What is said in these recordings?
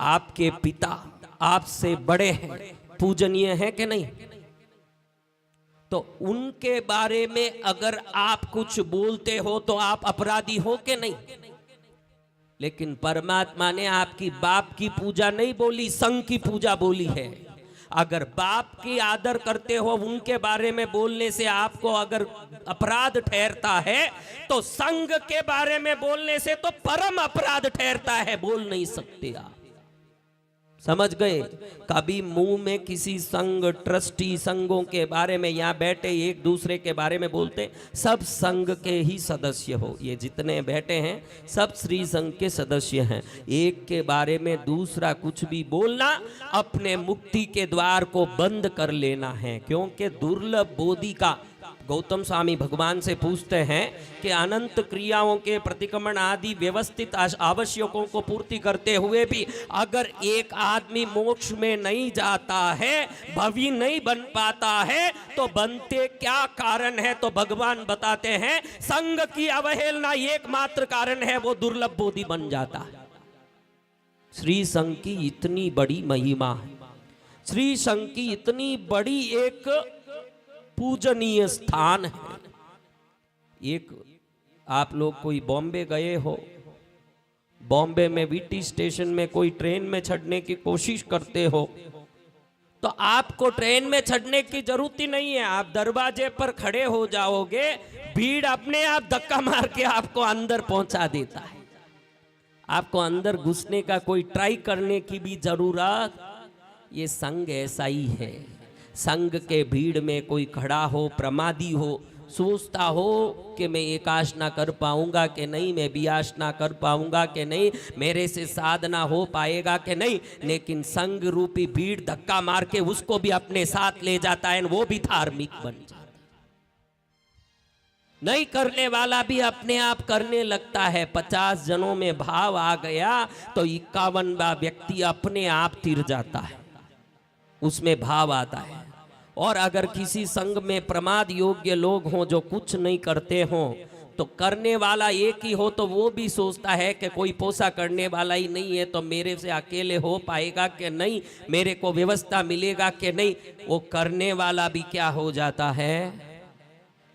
आपके पिता आपसे बड़े हैं, पूजनीय हैं कि नहीं? तो उनके बारे में अगर आप कुछ बोलते हो तो आप अपराधी हो कि नहीं? लेकिन परमात्मा ने आपकी बाप की पूजा नहीं बोली, संघ की पूजा बोली है। अगर बाप की आदर करते हो, उनके बारे में बोलने से आपको अगर अपराध ठहरता है, तो संघ के बारे में बोलने से तो परम अपराध ठहरता है, बोल नहीं सकते आप। समझ गए? कभी मुंह में किसी संघ, ट्रस्टी संघों के बारे में यहाँ बैठे एक दूसरे के बारे में बोलते, सब संघ के ही सदस्य हो। ये जितने बैठे हैं सब श्री संघ के सदस्य हैं। एक के बारे में दूसरा कुछ भी बोलना अपने मुक्ति के द्वार को बंद कर लेना है। क्योंकि दुर्लभ बोधि का गौतम स्वामी भगवान से पूछते हैं कि अनंत क्रियाओं के प्रतिक्रमण आदि व्यवस्थित आवश्यकों को पूर्ति करते हुए भी अगर एक आदमी मोक्ष में नहीं जाता है, भवी नहीं बन पाता है, तो बनते क्या कारण है? तो भगवान बताते हैं संघ की अवहेलना एकमात्र कारण है, वो दुर्लभ बोधि बन जाता है। श्री संघ की इतनी बड़ी महिमा है, श्री संघ की इतनी बड़ी एक पूजनीय स्थान है। एक आप लोग कोई बॉम्बे गए हो, बॉम्बे में वीटी स्टेशन में कोई ट्रेन में चढ़ने की कोशिश करते हो, तो आपको ट्रेन में चढ़ने की जरूरत ही नहीं है। आप दरवाजे पर खड़े हो जाओगे, भीड़ अपने आप धक्का मार के आपको अंदर पहुंचा देता है। आपको अंदर घुसने का कोई ट्राई करने की भी जरूरत, ये संघ ऐसा ही है। संघ के भीड़ में कोई खड़ा हो, प्रमादी हो, सोचता हो कि मैं एक आसना कर पाऊंगा कि नहीं, मैं भी आसना कर पाऊंगा कि नहीं, मेरे से साधना हो पाएगा कि नहीं, लेकिन संघ रूपी भीड़ धक्का मार के उसको भी अपने साथ ले जाता है, वो भी धार्मिक बन जाता है। नहीं करने वाला भी अपने आप करने लगता है। 50 जनों में भाव आ गया तो 51वां व्यक्ति अपने आप तिर जाता है, उसमें भाव आता है। और अगर किसी संघ में प्रमाद योग्य लोग हों जो कुछ नहीं करते हों, तो करने वाला एक ही हो तो वो भी सोचता है कि कोई पोसा करने वाला ही नहीं है, तो मेरे से अकेले हो पाएगा कि नहीं, मेरे को व्यवस्था मिलेगा कि नहीं। वो करने वाला भी क्या हो जाता है।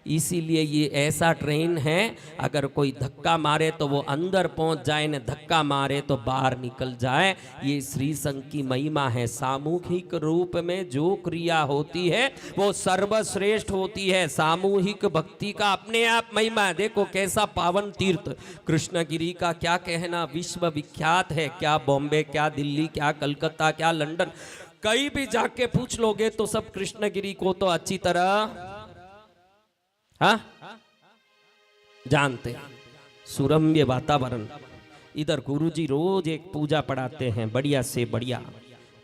इसीलिए ये ऐसा ट्रेन है, अगर कोई धक्का मारे तो वो अंदर पहुंच जाए, न धक्का मारे तो बाहर निकल जाए। ये श्री संघ की महिमा है। सामूहिक रूप में जो क्रिया होती है वो सर्वश्रेष्ठ होती है। सामूहिक भक्ति का अपने आप महिमा है। देखो कैसा पावन तीर्थ कृष्णगिरी का क्या कहना, विश्व विख्यात है। क्या बॉम्बे, क्या दिल्ली, क्या कलकत्ता, क्या लंदन, कहीं भी जाके पूछ लोगे तो सब कृष्णगिरी को तो अच्छी तरह जानते। सुरम्य वातावरण, इधर गुरुजी रोज एक पूजा पढ़ाते हैं, बढ़िया से बढ़िया।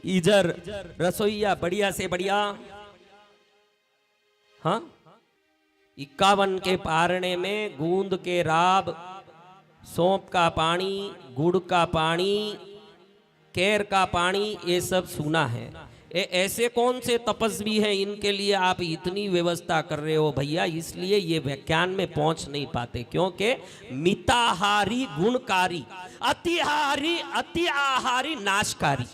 इधर रसोईया बढ़िया से बढ़िया। 51 के पारने में गूंद के राब, सौंप का पानी, गुड़ का पानी, केर का पानी, ये सब सुना है। ऐसे कौन से तपस्वी हैं इनके लिए आप इतनी व्यवस्था कर रहे हो भैया? इसलिए ये व्याख्यान में पहुंच नहीं पाते, क्योंकि मिताहारी गुणकारी, अति आहारी नाशकारी।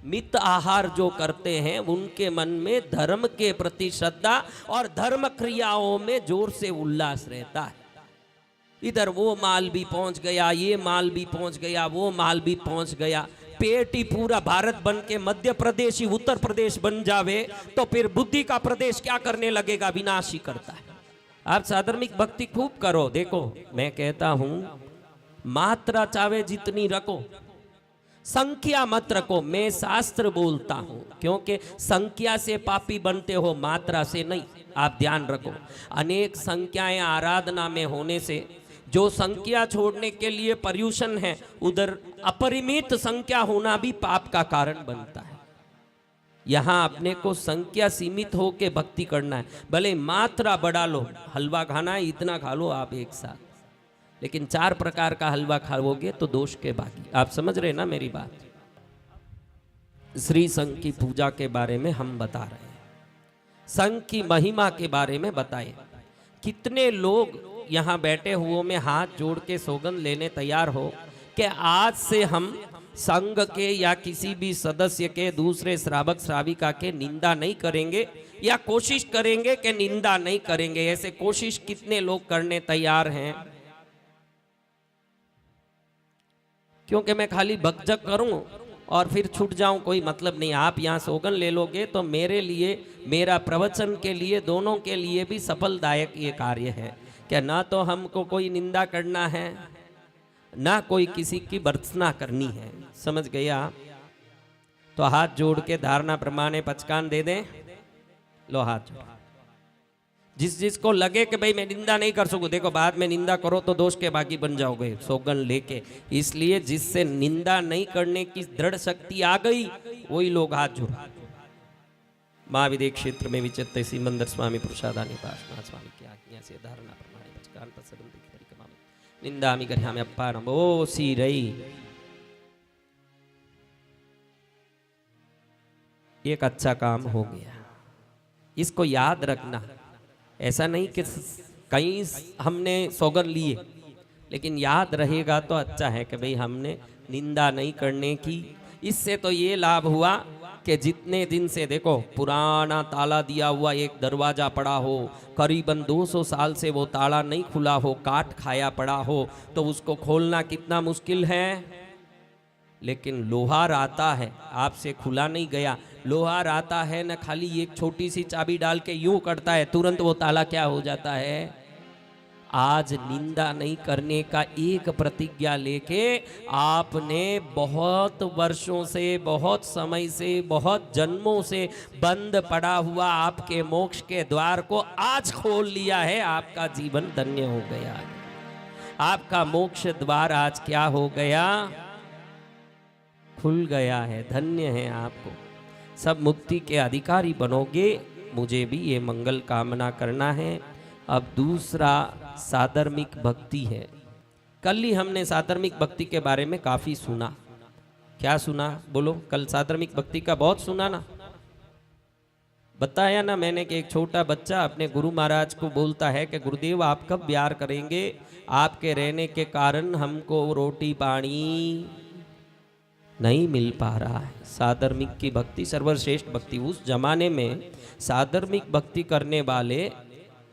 मित आहार जो करते हैं उनके मन में धर्म के प्रति श्रद्धा और धर्म क्रियाओं में जोर से उल्लास रहता है। इधर वो माल भी पहुंच गया, ये माल भी पहुंच गया, वो माल भी पहुंच गया। पेट ही पूरा भारत बन के मध्य प्रदेश ही उत्तर प्रदेश बन जावे तो फिर बुद्धि का प्रदेश क्या करने लगेगा? विनाश ही करता है। आप साधर्मिक भक्ति खूब करो। देखो मैं कहता हूं, मात्रा चाहे जितनी रखो, संख्या मत रखो। मैं शास्त्र बोलता हूं, क्योंकि संख्या से पापी बनते हो, मात्रा से नहीं। आप ध्यान रखो, अनेक संख्याएं आराधना में होने से जो संख्या छोड़ने के लिए पर्यूषण है, उधर अपरिमित संख्या होना भी पाप का कारण बनता है। यहाँ अपने को संख्या सीमित हो के भक्ति करना है। भले मात्रा बढ़ा लो, हलवा खाना है इतना खा लो आप एक साथ, लेकिन 4 प्रकार का हलवा खाओगे तो दोष के बाकी। आप समझ रहे ना मेरी बात? श्री संघ की पूजा के बारे में हम बता रहे हैं, संघ की महिमा के बारे में बताए। कितने लोग यहाँ बैठे हुओं में हाथ जोड़ के सौगंध लेने तैयार हो कि आज से हम संघ के या किसी भी सदस्य के दूसरे श्रावक श्राविका के निंदा नहीं करेंगे या कोशिश करेंगे कि निंदा नहीं करेंगे। ऐसे कोशिश कितने लोग करने तैयार हैं? क्योंकि मैं खाली भगजग करूं और फिर छूट जाऊं, कोई मतलब नहीं। आप यहां सौगन ले लोगे तो मेरे लिए, मेरा प्रवचन के लिए, दोनों के लिए भी सफलदायक ये कार्य है। क्या ना तो हमको कोई निंदा करना है, ना कोई किसी की भर्त्सना करनी है। समझ गए आप? तो हाथ जोड़ के धारणा प्रमाणे पचकान दे दें। लो हाथ जोड़। जिस जिसको लगे कि भाई मैं निंदा नहीं कर सकूं, देखो बाद में निंदा करो तो दोष के बागी बन जाओगे सौगन लेके। इसलिए जिससे निंदा नहीं करने की दृढ़ शक्ति आ गई वही लोग हाथ जोड़। महाविदेह क्षेत्र में विचरते सिमंदर स्वामी पुरुषादानी पासना स्वामी की आज्ञा से धारणा प्रमाणे पचकान तत्सबंधी की परिक्रमा में निंदा मी कर अप्पा नमो सी रही। एक अच्छा काम हो गया, इसको याद रखना। ऐसा नहीं कि कहीं हमने सौगन लिए, लेकिन याद रहेगा तो अच्छा है कि भाई हमने निंदा नहीं करने की। इससे तो ये लाभ हुआ कि जितने दिन से देखो पुराना ताला दिया हुआ एक दरवाजा पड़ा हो, करीबन 200 साल से वो ताला नहीं खुला हो, काट खाया पड़ा हो, तो उसको खोलना कितना मुश्किल है। लेकिन लोहार आता है, आपसे खुला नहीं गया, लोहार आता है न, खाली एक छोटी सी चाबी डाल के यूं करता है, तुरंत वो ताला क्या हो जाता है। आज निंदा नहीं करने का एक प्रतिज्ञा लेके आपने बहुत वर्षों से, बहुत समय से, बहुत जन्मों से बंद पड़ा हुआ आपके मोक्ष के द्वार को आज खोल लिया है। आपका जीवन धन्य हो गया है। आपका मोक्ष द्वार आज क्या हो गया? खुल गया है। धन्य है आपको। सब मुक्ति के अधिकारी बनोगे। मुझे भी ये मंगल कामना करना है। अब दूसरा साधर्मिक भक्ति है। कल ही हमने साधर्मिक भक्ति के बारे में काफी सुना। क्या सुना बोलो? कल साधर्मिक भक्ति का बहुत सुना ना, बताया ना मैंने कि एक छोटा बच्चा अपने गुरु महाराज को बोलता है कि गुरुदेव आप कब प्यार करेंगे, आपके रहने के कारण हमको रोटी पानी नहीं मिल पा रहा है। साधर्मिक की भक्ति सर्वश्रेष्ठ भक्ति। उस जमाने में साधर्मिक भक्ति करने वाले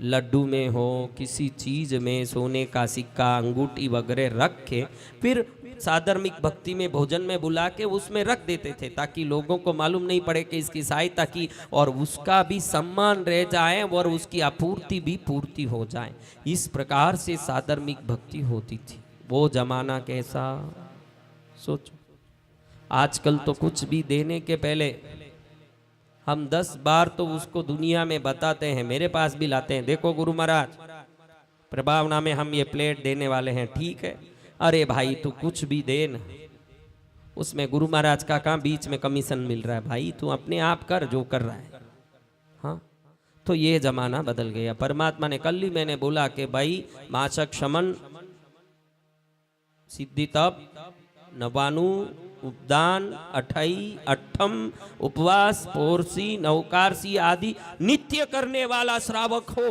लड्डू में हो, किसी चीज में सोने का सिक्का, अंगूठी वगैरह रख के फिर साधर्मिक भक्ति में भोजन में बुला के उसमें रख देते थे, ताकि लोगों को मालूम नहीं पड़े कि इसकी सहायता की, और उसका भी सम्मान रह जाए और उसकी आपूर्ति भी पूर्ति हो जाए। इस प्रकार से साधर्मिक भक्ति होती थी। वो जमाना कैसा, सोचो। आजकल तो कुछ भी देने के पहले हम 10 बार तो उसको दुनिया में बताते हैं, मेरे पास भी लाते हैं, देखो गुरु महाराज प्रभावना में हम ये प्लेट देने वाले हैं, ठीक है। अरे भाई तू कुछ भी दे न, उसमें गुरु महाराज का काम बीच में कमीशन मिल रहा है। भाई तू अपने आप कर जो कर रहा है। हाँ, तो ये जमाना बदल गया। परमात्मा ने कल ही मैंने बोला कि भाई माशक शमन, सिद्धि तप, नवानु, उपदान, अठई, अठम, उपवास, पोरसी, नवकारसी आदि नित्य करने वाला श्रावक हो,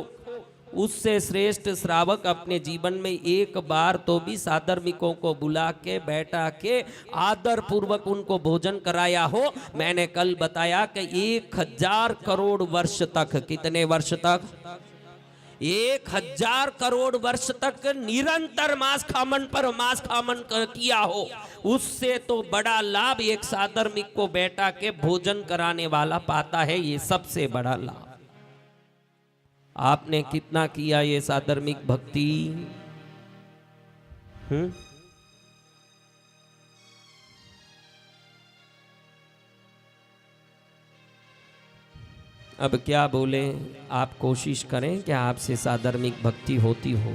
उससे श्रेष्ठ श्रावक अपने जीवन में एक बार तो भी साधर्मिकों को बुला के बैठा के आदर पूर्वक उनको भोजन कराया हो। मैंने कल बताया कि 1000 करोड़ वर्ष तक, कितने वर्ष तक? 1000 करोड़ वर्ष तक निरंतर मांस खामन पर मांस खामन किया हो, उससे तो बड़ा लाभ एक साधर्मिक को बैठा के भोजन कराने वाला पाता है। ये सबसे बड़ा लाभ। आपने कितना किया ये साधर्मिक भक्ति? अब क्या बोले, आप कोशिश करें कि आपसे साधर्मिक भक्ति होती हो।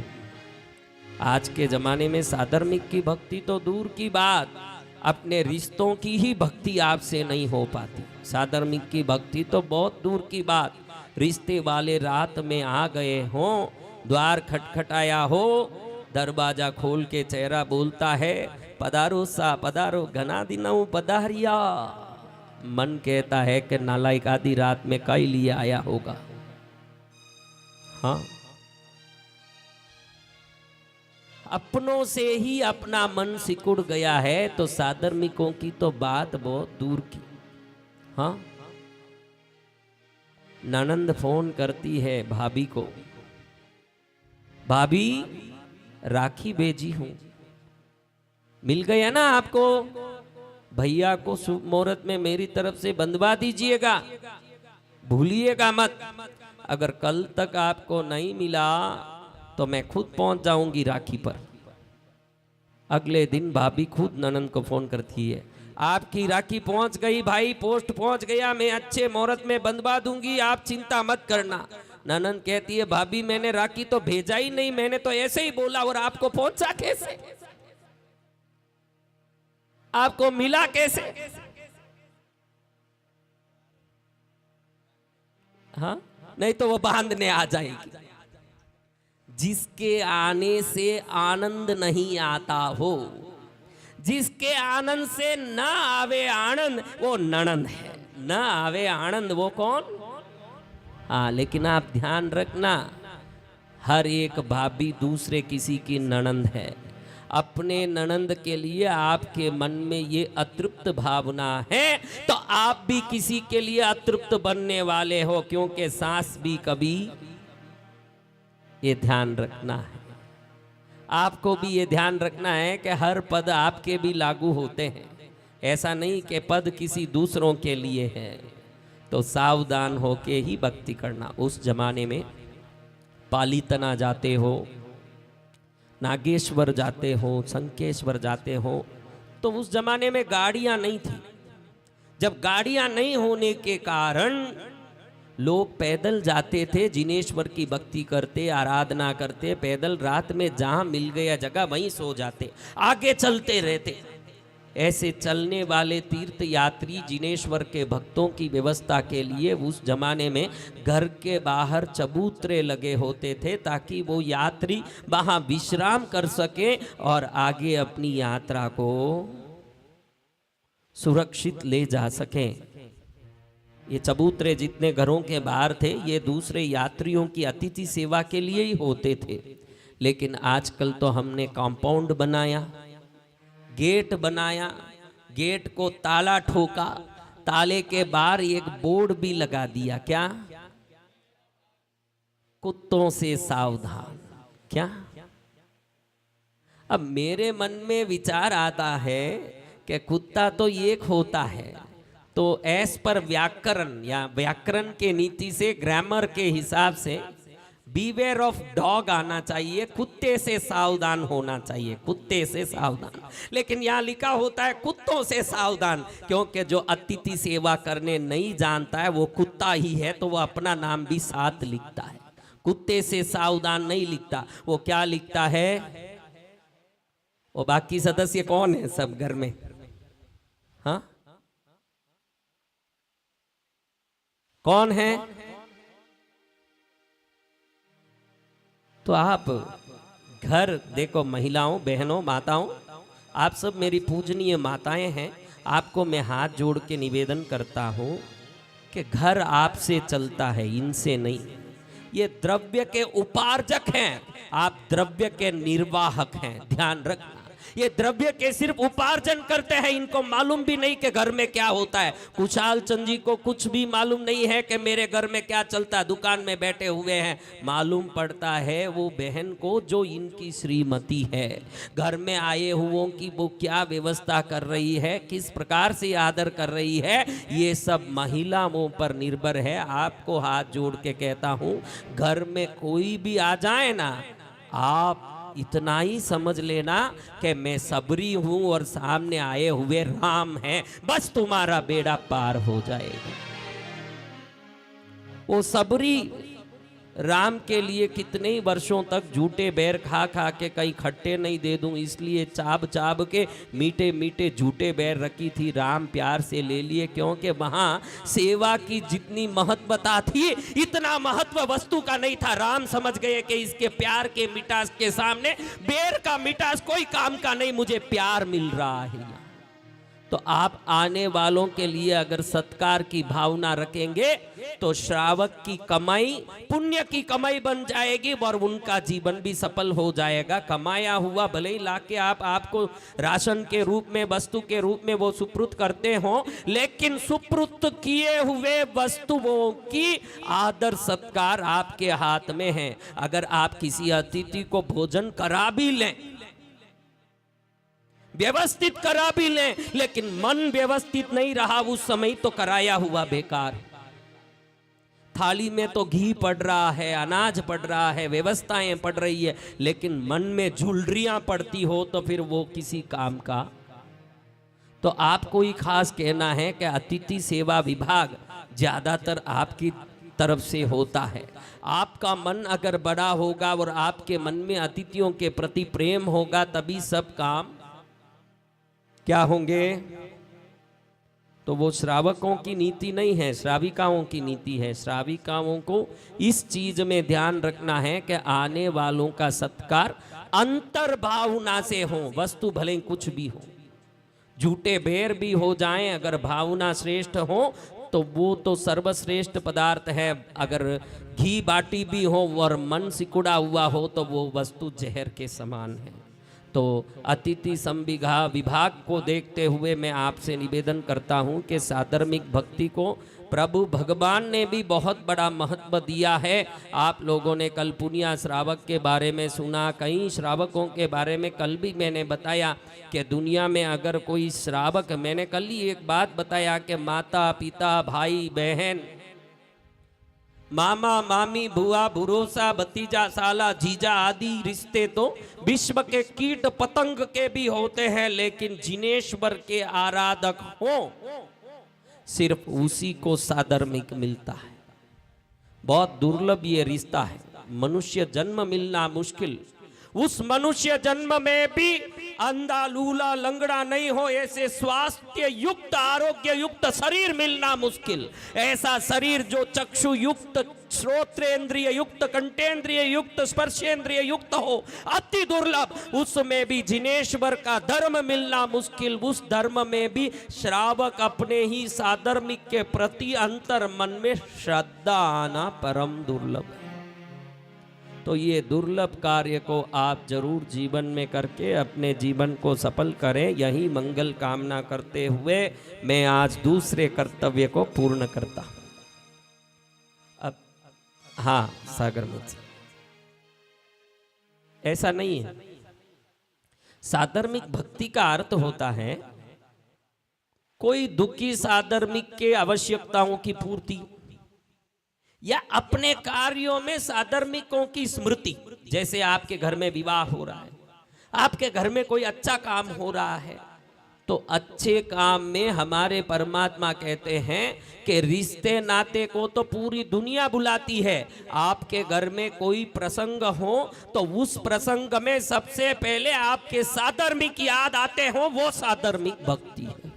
आज के जमाने में साधर्मिक की भक्ति तो दूर की बात, अपने रिश्तों की ही भक्ति आपसे नहीं हो पाती। साधर्मिक की भक्ति तो बहुत दूर की बात। रिश्ते वाले रात में आ गए हों, द्वार खटखटाया हो, दरवाजा खोल के चेहरा बोलता है पधारो सा पधारो घना दिनों पधारिया। मन कहता है कि नालायक आधी रात में कई लिए आया होगा। हाँ, अपनों से ही अपना मन सिकुड़ गया है तो साधर्मिकों की तो बात बहुत दूर की। हाँ, ननंद फोन करती है भाभी को, भाभी राखी भेजी हूं, मिल गया ना आपको, भैया को शुभ मुहूर्त में मेरी तरफ से बंधवा दीजिएगा, भूलिएगा मत। अगर कल तक आपको नहीं मिला तो मैं खुद पहुंच जाऊंगी राखी पर। अगले दिन भाभी खुद ननंद को फोन करती है, आपकी राखी पहुंच गई भाई, पोस्ट पहुंच गया, मैं अच्छे मुहूर्त में बंधवा दूंगी, आप चिंता मत करना। ननंद कहती है, भाभी मैंने राखी तो भेजा ही नहीं, मैंने तो ऐसे ही बोला, और आपको पहुंचा कैसे, आपको मिला कैसे? हाँ, नहीं तो वो बांधने आ जाएगी। जिसके आने से आनंद नहीं आता हो, जिसके आनंद से ना आवे आनंद, वो ननंद है। ना आवे आनंद वो कौन? हाँ, लेकिन आप ध्यान रखना, हर एक भाभी दूसरे किसी की ननंद है। अपने ननंद के लिए आपके मन में ये अतृप्त भावना है तो आप भी किसी के लिए अतृप्त बनने वाले हो, क्योंकि सांस भी कभी, ये ध्यान रखना है। आपको भी ये ध्यान रखना है कि हर पद आपके भी लागू होते हैं, ऐसा नहीं कि पद किसी दूसरों के लिए है। तो सावधान होके ही भक्ति करना। उस जमाने में पालीतना जाते हो, नागेश्वर जाते हो, संकेश्वर जाते हो, तो उस जमाने में गाड़ियां नहीं थी। जब गाड़ियां नहीं होने के कारण लोग पैदल जाते थे, जिनेश्वर की भक्ति करते, आराधना करते, पैदल रात में जहां मिल गया जगह वहीं सो जाते, आगे चलते रहते। ऐसे चलने वाले तीर्थ यात्री जिनेश्वर के भक्तों की व्यवस्था के लिए उस जमाने में घर के बाहर चबूतरे लगे होते थे, ताकि वो यात्री वहां विश्राम कर सके और आगे अपनी यात्रा को सुरक्षित ले जा सके। ये चबूतरे जितने घरों के बाहर थे, ये दूसरे यात्रियों की अतिथि सेवा के लिए ही होते थे। लेकिन आजकल तो हमने कंपाउंड बनाया, गेट बनाया, गेट को ताला ठोका, ताले के बाहर एक बोर्ड भी लगा दिया, क्या? कुत्तों से सावधान। क्या? अब मेरे मन में विचार आता है कि कुत्ता तो एक होता है, तो एस पर व्याकरण या व्याकरण के नीति से, ग्रामर के हिसाब से बीवेयर ऑफ डॉग आना चाहिए, कुत्ते से सावधान होना चाहिए, कुत्ते से सावधान। लेकिन यहाँ लिखा होता है कुत्तों से सावधान, क्योंकि जो अतिथि सेवा करने नहीं जानता है वो कुत्ता ही है, तो वो अपना नाम भी साथ लिखता है, कुत्ते से सावधान नहीं लिखता। वो क्या लिखता है? वो बाकी सदस्य कौन है सब घर में? हाँ, कौन है? तो आप घर देखो, महिलाओं, बहनों, माताओं, आप सब मेरी पूजनीय माताएं हैं। आपको मैं हाथ जोड़ के निवेदन करता हूं कि घर आपसे चलता है, इनसे नहीं। ये द्रव्य के उपार्जक हैं, आप द्रव्य के निर्वाहक हैं, ध्यान रखना। ये द्रव्य के सिर्फ उपार्जन करते हैं, इनको मालूम भी नहीं कि घर में क्या होता है। कुशाल चंद जी को कुछ भी मालूम नहीं है कि मेरे घर में क्या चलता है, दुकान में बैठे हुए हैं। मालूम पड़ता है वो बहन को जो इनकी श्रीमती है, घर में आए हुओं की वो क्या व्यवस्था कर रही है, किस प्रकार से आदर कर रही है, ये सब महिलाओं पर निर्भर है। आपको हाथ जोड़ के कहता हूं, घर में कोई भी आ जाए ना, आप इतना ही समझ लेना कि मैं सबरी हूं और सामने आए हुए राम हैं, बस तुम्हारा बेड़ा पार हो जाएगा। वो सबरी राम के लिए कितने ही वर्षों तक झूठे बैर खा खा के कहीं खट्टे नहीं दे दूं, इसलिए चाब चाब के मीठे मीठे झूठे बैर रखी थी, राम प्यार से ले लिए, क्योंकि वहां सेवा की जितनी महत्वता थी, इतना महत्व वस्तु का नहीं था। राम समझ गए कि इसके प्यार के मिठास के सामने बैर का मिठास कोई काम का नहीं, मुझे प्यार मिल रहा है। तो आप आने वालों के लिए अगर सत्कार की भावना रखेंगे तो श्रावक की कमाई पुण्य की कमाई बन जाएगी और उनका जीवन भी सफल हो जाएगा। कमाया हुआ भले ही लाके आपको राशन के रूप में, वस्तु के रूप में वो सुपुर्द करते हो, लेकिन सुपुर्द किए हुए वस्तुओं की आदर सत्कार आपके हाथ में है। अगर आप किसी अतिथि को भोजन करा भी लें, व्यवस्थित करा भी लें, लेकिन मन व्यवस्थित नहीं रहा उस समय, तो कराया हुआ बेकार। थाली में तो घी पड़ रहा है, अनाज पड़ रहा है, व्यवस्थाएं पड़ रही है, लेकिन मन में झुलरियां पड़ती हो तो फिर वो किसी काम का। तो आपको ही खास कहना है कि अतिथि सेवा विभाग ज्यादातर आपकी तरफ से होता है। आपका मन अगर बड़ा होगा और आपके मन में अतिथियों के प्रति प्रेम होगा, तभी सब काम क्या होंगे। तो वो श्रावकों की नीति नहीं है, श्राविकाओं की नीति है। श्राविकाओं को इस चीज में ध्यान रखना है कि आने वालों का सत्कार अंतर भावना से हो। वस्तु भले कुछ भी हो, झूठे बेर भी हो जाएं, अगर भावना श्रेष्ठ हो तो वो तो सर्वश्रेष्ठ पदार्थ है। अगर घी बाटी भी हो और मन सिकुड़ा हुआ हो तो वो वस्तु जहर के समान है। तो अतिथि संविदा विभाग को देखते हुए मैं आपसे निवेदन करता हूं कि साधर्मिक भक्ति को प्रभु भगवान ने भी बहुत बड़ा महत्व दिया है। आप लोगों ने कल पुनिया श्रावक के बारे में सुना, कई श्रावकों के बारे में कल भी मैंने बताया कि दुनिया में अगर कोई श्रावक, मैंने कल ही एक बात बताया कि माता पिता भाई बहन, मामा मामी बुआ भरोसा भतीजा साला जीजा आदि रिश्ते तो विश्व के कीट पतंग के भी होते हैं, लेकिन जिनेश्वर के आराधक हो सिर्फ उसी को साधर्मिक मिलता है। बहुत दुर्लभ ये रिश्ता है। मनुष्य जन्म मिलना मुश्किल, उस मनुष्य जन्म में भी अंधा लूला लंगड़ा नहीं हो, ऐसे स्वास्थ्य युक्त आरोग्य युक्त शरीर मिलना मुश्किल। ऐसा शरीर जो चक्षु युक्त, श्रोत्रेंद्रिय युक्त, कंठेंद्रिय युक्त, स्पर्शेंद्रिय युक्त हो, अति दुर्लभ। उसमें भी जिनेश्वर का धर्म मिलना मुश्किल। उस धर्म में भी श्रावक अपने ही साधर्मिक के प्रति अंतर मन में श्रद्धा आना परम दुर्लभ है। तो ये दुर्लभ कार्य को आप जरूर जीवन में करके अपने जीवन को सफल करें। यही मंगल कामना करते हुए मैं आज दूसरे कर्तव्य को पूर्ण करता हूं। अब हाँ, सागर मुझसे ऐसा नहीं है। साधर्मिक भक्ति का अर्थ होता है कोई दुखी साधर्मिक के आवश्यकताओं की पूर्ति या अपने कार्यों में साधर्मिकों की स्मृति। जैसे आपके घर में विवाह हो रहा है, आपके घर में कोई अच्छा काम हो रहा है, तो अच्छे काम में हमारे परमात्मा कहते हैं कि रिश्ते नाते को तो पूरी दुनिया बुलाती है। आपके घर में कोई प्रसंग हो तो उस प्रसंग में सबसे पहले आपके साधर्मिक याद आते हो, वो साधर्मिक भक्ति है।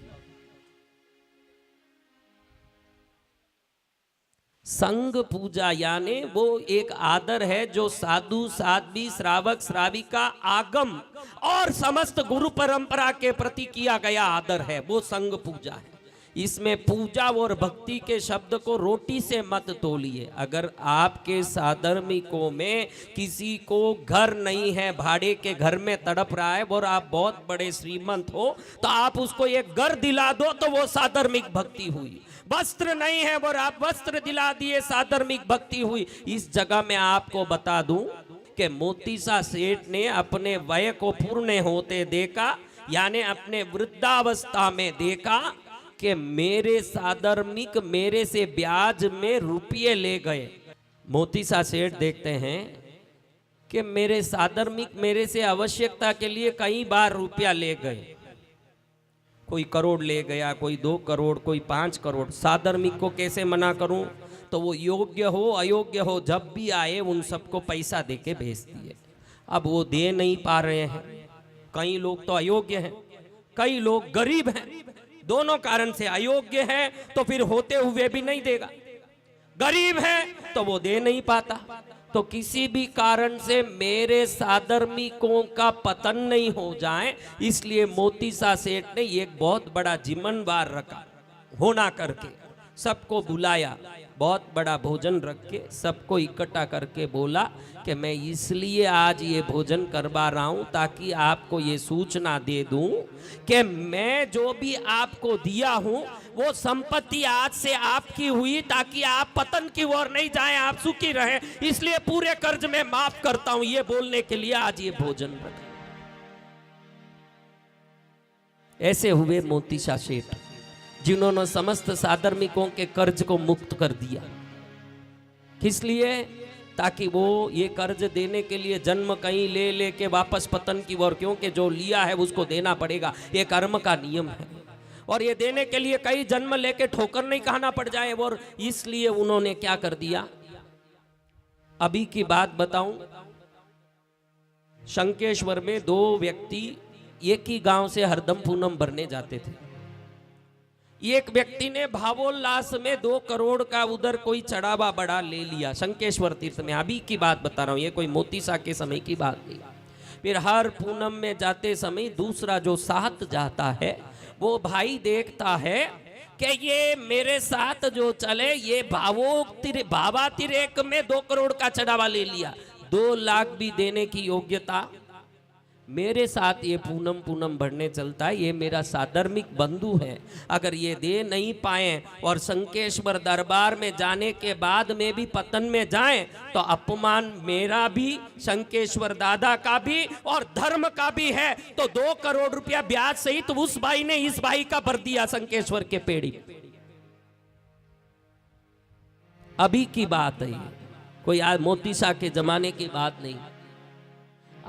संग पूजा यानी वो एक आदर है जो साधु साध्वी श्रावक श्राविका आगम और समस्त गुरु परंपरा के प्रति किया गया आदर है, वो संग पूजा है। इसमें पूजा और भक्ति के शब्द को रोटी से मत तोलिए। अगर आपके साधर्मिकों में किसी को घर नहीं है, भाड़े के घर में तड़प रहा है और आप बहुत बड़े श्रीमंत हो, तो आप उसको एक घर दिला दो तो वो साधर्मिक भक्ति हुई। वस्त्र नहीं है और आप वस्त्र दिला दिए, साधर्मिक भक्ति हुई। इस जगह में आपको बता दूं कि मोतीसा सेठ ने अपने वय को पूर्ण होते देखा, यानी अपने वृद्धावस्था में देखा कि मेरे साधर्मिक मेरे से ब्याज में रुपये ले गए। मोतीसा सेठ देखते हैं कि मेरे साधर्मिक मेरे से आवश्यकता के लिए कई बार रुपया ले गए। कोई करोड़ ले गया, कोई 2 करोड़, कोई 5 करोड़। साधर्मिक को कैसे मना करूं? तो वो योग्य हो अयोग्य हो, जब भी आए उन सबको पैसा देके भेज दिए। अब वो दे नहीं पा रहे हैं। कई लोग तो अयोग्य हैं, कई लोग गरीब हैं। दोनों कारण से अयोग्य है तो फिर होते हुए भी नहीं देगा, गरीब है तो वो दे नहीं पाता। तो तो किसी भी कारण से मेरे साधर्मिकों का पतन नहीं हो जाए, इसलिए मोती सा सेठ ने एक बहुत बड़ा जिम्मेवार रखा, होना करके सबको बुलाया, बहुत बड़ा भोजन रख के सबको इकट्ठा करके बोला कि मैं इसलिए आज ये भोजन करवा रहा हूं ताकि आपको ये सूचना दे दूं कि मैं जो भी आपको दिया हूं वो संपत्ति आज से आपकी हुई, ताकि आप पतन की ओर नहीं जाएं, आप सुखी रहें, इसलिए पूरे कर्ज में माफ करता हूं। ये बोलने के लिए आज ये भोजन रखा। ऐसे हुए मोती सा सेठ, जिन्होंने समस्त साधर्मिकों के कर्ज को मुक्त कर दिया। किस लिए? ताकि वो ये कर्ज देने के लिए जन्म कहीं ले लेके वापस पतन की ओर, क्योंकि जो लिया है उसको देना पड़ेगा, ये कर्म का नियम है। और ये देने के लिए कई जन्म लेके ठोकर नहीं खाना पड़ जाए, और इसलिए उन्होंने क्या कर दिया। अभी की बात बताऊं, शंकेश्वर में दो व्यक्ति एक ही गांव से हरदम पूनम भरने जाते थे। एक व्यक्ति ने भावोल्लास में 2 करोड़ का उधर कोई चढ़ावा बड़ा ले लिया शंकेश्वर तीर्थ में। अभी की बात बता रहा हूं, ये कोई मोती सा के समय की बात नहीं। फिर हर पूनम में जाते समय दूसरा जो साथ जाता है वो भाई देखता है कि ये मेरे साथ जो चले, ये भावा तिरेक में 2 करोड़ का चढ़ावा ले लिया, 2 लाख भी देने की योग्यता मेरे साथ ये पूनम भरने चलता है, ये मेरा साधर्मिक बंधु है। अगर ये दे नहीं पाए और शंकेश्वर दरबार में जाने के बाद में भी पतन में जाएं तो अपमान मेरा भी, शंकेश्वर दादा का भी और धर्म का भी है। तो 2 करोड़ रुपया ब्याज सहित तो उस भाई ने इस भाई का भर दिया शंकेश्वर के पेड़ी। अभी की बात है, कोई आज मोती सा के जमाने की बात नहीं।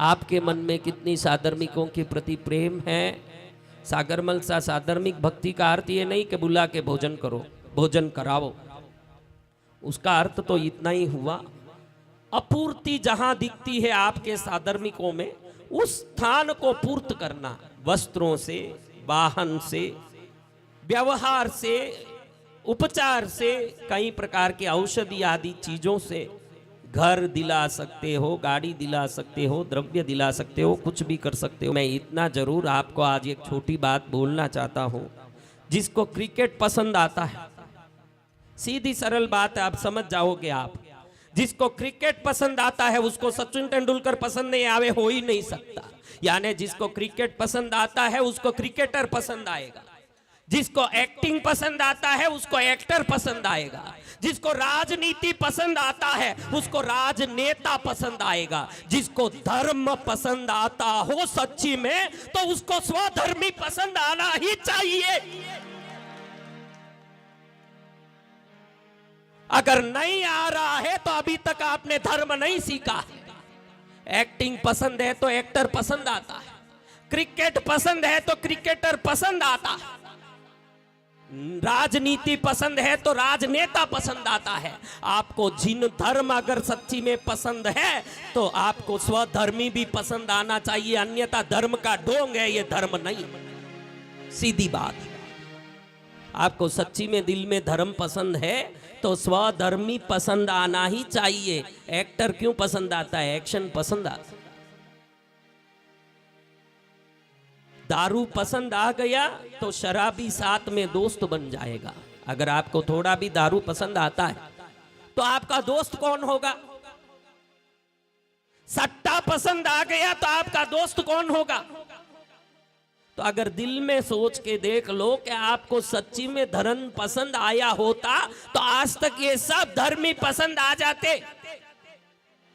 आपके मन में कितनी साधर्मिकों के प्रति प्रेम है। सागरमल सा साधर्मिक भक्ति का अर्थ ये नहीं कि बुला के भोजन करो, भोजन कराओ, उसका अर्थ तो इतना ही हुआ, अपूर्ति जहां दिखती है आपके साधर्मिकों में उस स्थान को पूर्त करना, वस्त्रों से, वाहन से, व्यवहार से, उपचार से, कई प्रकार के औषधि आदि चीजों से। घर दिला सकते हो, गाड़ी दिला सकते हो, द्रव्य दिला सकते हो, कुछ भी कर सकते हो। मैं इतना जरूर आपको आज एक छोटी बात बोलना चाहता हूं। जिसको क्रिकेट पसंद आता है, सीधी सरल बात है, आप समझ जाओगे आप। जिसको क्रिकेट पसंद आता है उसको सचिन तेंदुलकर पसंद नहीं आवे हो ही नहीं सकता। यानी जिसको क्रिकेट पसंद आता है उसको क्रिकेटर पसंद आएगा, जिसको एक्टिंग पसंद आता है उसको एक्टर पसंद आएगा, जिसको राजनीति पसंद आता है उसको राजनेता पसंद आएगा, जिसको धर्म पसंद आता हो सच्ची में तो उसको स्वधर्मी पसंद आना ही चाहिए। अगर नहीं आ रहा है तो अभी तक आपने धर्म नहीं सीखा है। एक्टिंग पसंद है तो एक्टर पसंद आता है, क्रिकेट पसंद है तो क्रिकेटर पसंद आता है, राजनीति पसंद है तो राजनेता पसंद आता है। आपको जिन धर्म अगर सच्ची में पसंद है तो आपको स्वधर्मी भी पसंद आना चाहिए, अन्यथा धर्म का ढोंग है, ये धर्म नहीं। सीधी बात, आपको सच्ची में दिल में धर्म पसंद है तो स्वधर्मी पसंद आना ही चाहिए। एक्टर क्यों पसंद आता है? एक्शन पसंद आता है। दारू पसंद आ गया तो शराबी साथ में दोस्त बन जाएगा। अगर आपको थोड़ा भी दारू पसंद आता है तो आपका दोस्त कौन होगा? सट्टा पसंद आ गया तो आपका दोस्त कौन होगा? तो अगर दिल में सोच के देख लो कि आपको सच्ची में धर्म पसंद आया होता तो आज तक ये सब धर्मी पसंद आ जाते।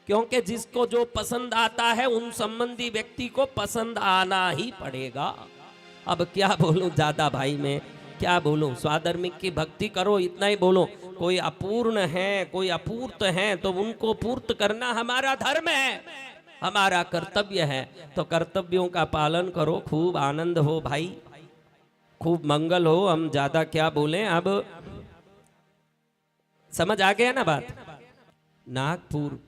क्योंकि जिसको जो पसंद आता है उन संबंधी व्यक्ति को पसंद आना ही पड़ेगा। अब क्या बोलूं ज्यादा भाई, मैं क्या बोलूं। स्वाधर्मिक की भक्ति करो, इतना ही बोलो। कोई अपूर्ण है, कोई अपूर्त है तो उनको पूर्त करना हमारा धर्म है, हमारा कर्तव्य है। तो कर्तव्यों का पालन करो। खूब आनंद हो भाई, खूब मंगल हो। हम ज्यादा क्या बोलें, अब समझ आ गया ना बात। नागपुर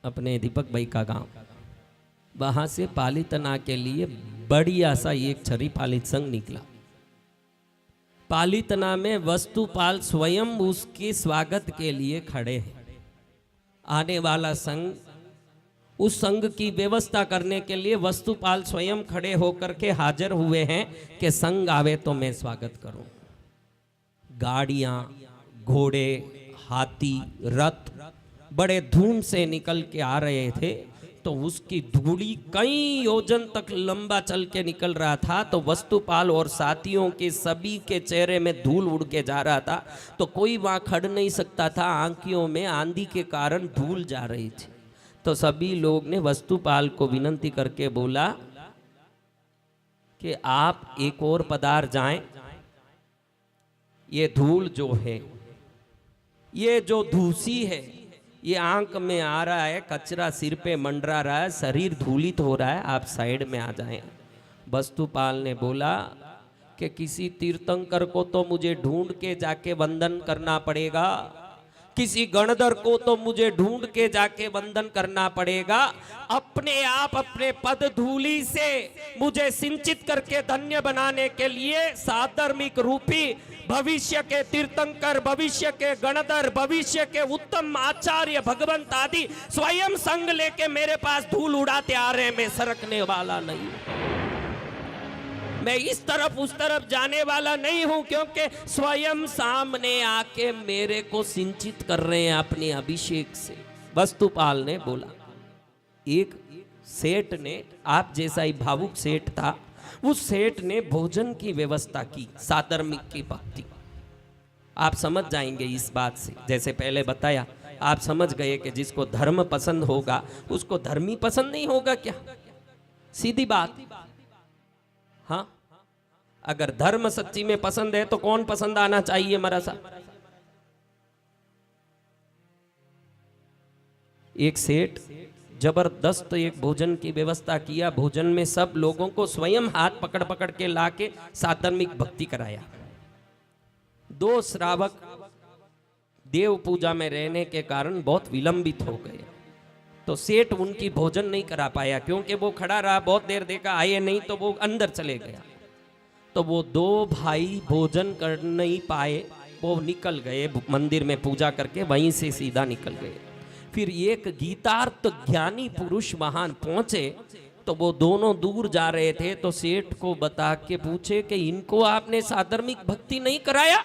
अपने दीपक भाई का गांव, वहां से पालीतना के लिए बढ़िया सा एक छरी पालित संघ निकला। पालीतना में वस्तुपाल स्वयं उसके स्वागत के लिए खड़े हैं। आने वाला संघ, उस संघ की व्यवस्था करने के लिए वस्तुपाल स्वयं खड़े होकर के हाजिर हुए हैं कि संघ आवे तो मैं स्वागत करूं। गाड़ियां, घोड़े, हाथी, रथ बड़े धूम से निकल के आ रहे थे, तो उसकी धूड़ी कई योजन तक लंबा चल के निकल रहा था। तो वस्तुपाल और साथियों के सभी के चेहरे में धूल उड़ के जा रहा था, तो कोई वहां खड़ नहीं सकता था, आंखों में आंधी के कारण धूल जा रही थी। तो सभी लोग ने वस्तुपाल को विनती करके बोला कि आप एक और पधार जाएं, ये धूल जो है, ये जो धूसी है, ये आंख में आ रहा है, कचरा सिर पे मंडरा रहा है, शरीर धूलित हो रहा है, आप साइड में आ जाएं। वस्तुपाल ने बोला कि किसी तीर्थंकर को तो मुझे ढूंढ के जाके वंदन करना पड़ेगा, किसी गणधर को तो मुझे ढूंढ के जाके वंदन करना पड़ेगा। अपने आप अपने पद धूलि से मुझे सिंचित करके धन्य बनाने के लिए साधर्मिक रूपी भविष्य के तीर्थंकर, भविष्य के गणधर, भविष्य के उत्तम आचार्य भगवंत आदि स्वयं संग लेके मेरे पास धूल उड़ाते आ रहे हैं। मैं सरकने वाला नहीं, मैं इस तरफ उस तरफ जाने वाला नहीं हूं, क्योंकि स्वयं सामने आके मेरे को सिंचित कर रहे हैं अपने अभिषेक से। वस्तुपाल ने बोला। एक सेठ ने, आप जैसा ही भावुक सेठ था, उस सेठ ने भोजन की व्यवस्था की, साधर्मिक की भक्ति। आप समझ जाएंगे इस बात से, जैसे पहले बताया, आप समझ गए कि जिसको धर्म पसंद होगा उसको धर्मी पसंद नहीं होगा क्या? सीधी बात। हाँ, अगर धर्म सच्ची में पसंद है तो कौन पसंद आना चाहिए मेरा साहब? एक सेठ जबरदस्त एक भोजन की व्यवस्था किया। भोजन में सब लोगों को स्वयं हाथ पकड़ पकड़ के लाके साधर्मिक भक्ति कराया। 2 श्रावक देव पूजा में रहने के कारण बहुत विलंबित हो गए, तो सेठ उनकी भोजन नहीं करा पाया, क्योंकि वो खड़ा रहा, बहुत देर देखा, आए नहीं, तो वो अंदर चले गया। तो वो 2 भाई भोजन कर नहीं पाए, वो निकल गए मंदिर में पूजा करके, वहीं से सीधा निकल गए। फिर एक गीतार्थ ज्ञानी पुरुष महान पहुंचे, तो वो दोनों दूर जा रहे थे, तो सेठ को बता के पूछे कि इनको आपने साधर्मिक भक्ति नहीं कराया?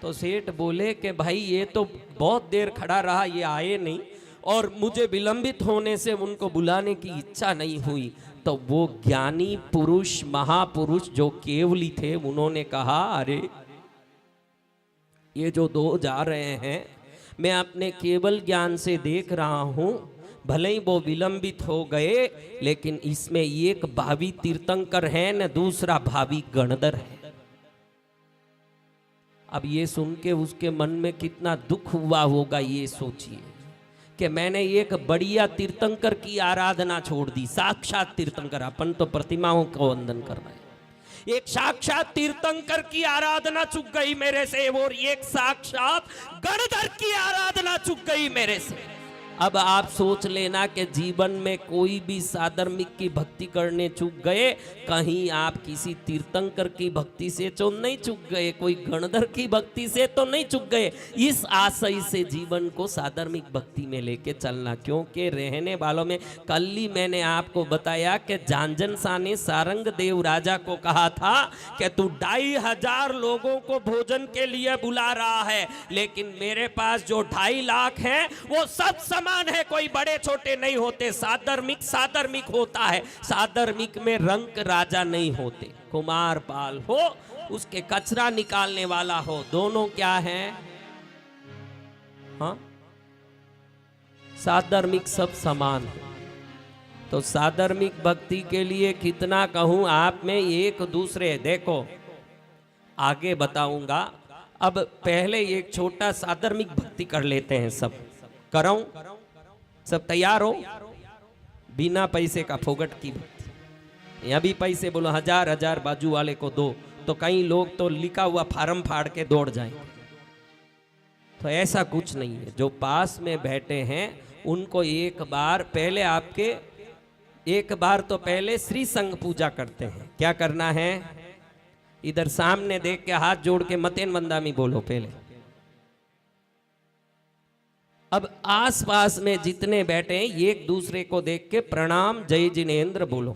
तो सेठ बोले कि भाई ये तो बहुत देर खड़ा रहा, ये आए नहीं, और मुझे विलंबित होने से उनको बुलाने की इच्छा नहीं हुई। तो वो ज्ञानी पुरुष, महापुरुष जो केवली थे, उन्होंने कहा, अरे ये जो 2 जा रहे हैं, मैं अपने केवल ज्ञान से देख रहा हूं, भले ही वो विलंबित हो गए, लेकिन इसमें एक भावी तीर्थंकर है न दूसरा भावी गणधर है। अब ये सुन के उसके मन में कितना दुख हुआ होगा, ये सोचिए कि मैंने एक बढ़िया तीर्थंकर की आराधना छोड़ दी। साक्षात तीर्थंकर, अपन तो प्रतिमाओं को वंदन कर रहे हैं, एक साक्षात तीर्थंकर की आराधना चूक गई मेरे से, और एक साक्षात गणधर की आराधना चूक गई मेरे से। अब आप सोच लेना कि जीवन में कोई भी साधर्मिक की भक्ति करने चूक गए, कहीं आप किसी तीर्थंकर की भक्ति से तो नहीं चूक गए, कोई गणधर की भक्ति से तो नहीं चूक गए। इस आशय से जीवन को साधर्मिक भक्ति में लेके चलना, क्योंकि रहने वालों में कल ही मैंने आपको बताया कि जानजन शाह ने सारंग देव राजा को कहा था कि तू 2500 लोगों को भोजन के लिए बुला रहा है, लेकिन मेरे पास जो 2.5 लाख हैं वो सब समान है, कोई बड़े छोटे नहीं होते। साधर्मिक साधर्मिक होता है, साधर्मिक में रंक राजा नहीं होते। कुमार पाल हो, उसके कचरा निकालने वाला हो, दोनों क्या हैं? हाँ, साधर्मिक सब समान है। तो साधर्मिक भक्ति के लिए कितना कहूं आप में, एक दूसरे, देखो आगे बताऊंगा। अब पहले एक छोटा साधर्मिक भक्ति कर लेते हैं, सब कराऊं? सब तैयार हो? बिना पैसे का फोगट की भक्ति। यहाँ भी पैसे बोलो 1000 बाजू वाले को दो, तो कई लोग तो लिखा हुआ फार्म फाड़ के दौड़ जाएंगे। तो ऐसा कुछ नहीं है। जो पास में बैठे हैं उनको एक बार पहले आपके, एक बार तो पहले श्री संग पूजा करते हैं। क्या करना है? इधर सामने देख के हाथ जोड़ के मतेन वंदामी बोलो पहले। अब आसपास में जितने बैठे हैं एक दूसरे को देख के प्रणाम जय जिनेंद्र बोलो।